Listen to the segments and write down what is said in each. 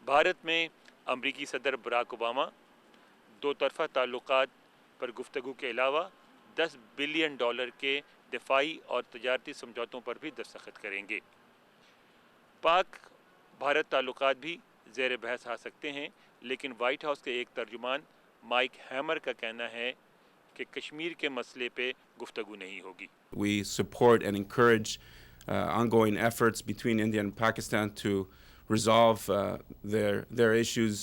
भारत में अमरीकी सदर बराक ओबामा दो तरफ़ा ताल्लुकात पर गुफ्तगू के अलावा $10 बिलियन के दिफाई और तजारती समझौतों पर भी दस्तखत करेंगे। पाक भारत ताल्लुकात भी ज़ेर बहस आ सकते हैं, लेकिन वाइट हाउस के एक तर्जुमान माइक हैमर का कहना है कि कश्मीर के मसले पे गुफ्तगू नहीं होगी। We support and encourage ongoing efforts between India and Pakistan to resolve their issues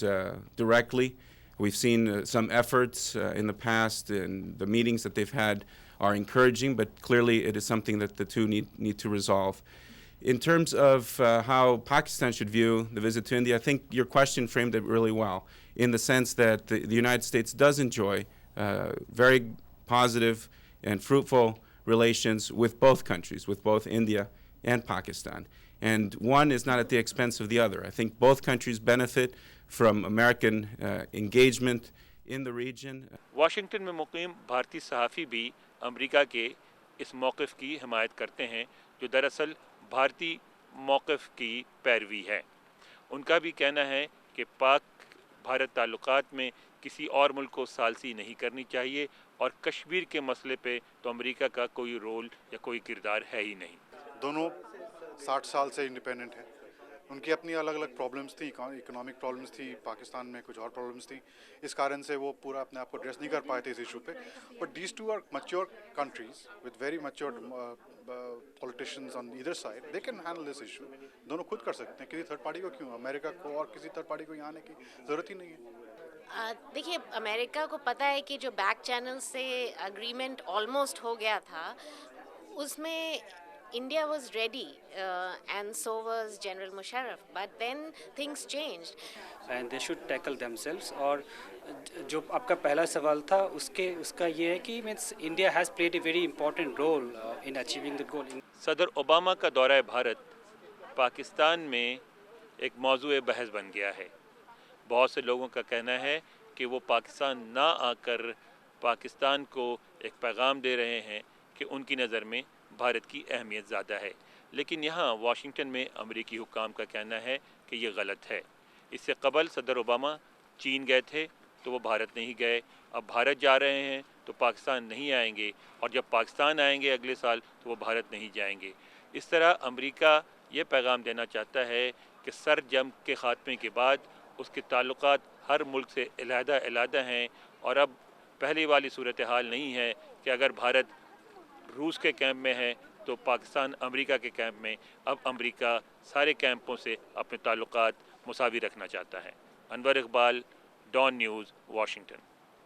directly. We've seen some efforts in the past, and the meetings that they've had are encouraging, but clearly it is something that the two need to resolve. In terms of how Pakistan should view the visit to India, I think your question framed it really well, in the sense that the United States does enjoy very positive and fruitful relations with both countries, with both India and Pakistan. And one is not at the expense of the other. I think both countries benefit from American engagement in the region. Washington में मुकीम भारतीय सहाफ़ी भी America के इस मौक़िफ़ की हिमायत करते हैं, जो दरअसल भारतीय मौक़िफ़ की पैरवी है। उनका भी कहना है कि पाक भारत ताल्लुकात में किसी और मुल्क को सालसी नहीं करनी चाहिए, और कश्मीर के मसले पे तो अमेरिका का कोई रोल या कोई किरदार है ही नहीं। दोनों 60 साल से इंडिपेंडेंट हैं, उनकी अपनी अलग अलग प्रॉब्लम्स थी, इकोनॉमिक प्रॉब्लम्स थी, पाकिस्तान में कुछ और प्रॉब्लम्स थी, इस कारण से वो पूरा अपने आप को एड्रेस नहीं कर पाए थे इस इशू पे। But these two are mature countries with very mature politicians on either side, they can handle this issue. दोनों खुद कर सकते हैं, किसी थर्ड पार्टी को क्यों, अमेरिका को और किसी थर्ड पार्टी को यहाँ आने की ज़रूरत ही नहीं है। देखिए, अमेरिका को पता है कि जो बैक चैनल से एग्रीमेंट ऑलमोस्ट हो गया था, उसमें India was ready, and so was General Musharraf. But then things changed. And they should tackle themselves. और जो आपका पहला सवाल था उसका ये है कि means India has played a very important role in achieving the goal. सदर ओबामा का दौरा भारत पाकिस्तान में एक मौजूए बहस बन गया है। बहुत से लोगों का कहना है कि वो पाकिस्तान ना आकर पाकिस्तान को एक पैगाम दे रहे हैं कि उनकी नज़र में भारत की अहमियत ज़्यादा है, लेकिन यहाँ वाशिंगटन में अमेरिकी हुक्काम का कहना है कि ये गलत है। इससे कबल सदर ओबामा चीन गए थे तो वो भारत नहीं गए, अब भारत जा रहे हैं तो पाकिस्तान नहीं आएंगे, और जब पाकिस्तान आएंगे अगले साल तो वो भारत नहीं जाएंगे। इस तरह अमेरिका ये पैगाम देना चाहता है कि सर जंग के ख़ात्मे के बाद उसके ताल्लुकात हर मुल्क से अलहदा हैं, और अब पहली वाली सूरत हाल नहीं है कि अगर भारत रूस के कैंप में है तो पाकिस्तान अमेरिका के कैंप में। अब अमेरिका सारे कैंपों से अपने ताल्लुकात मुसावी रखना चाहता है। Anwar Iqbal, Dawn News, Washington.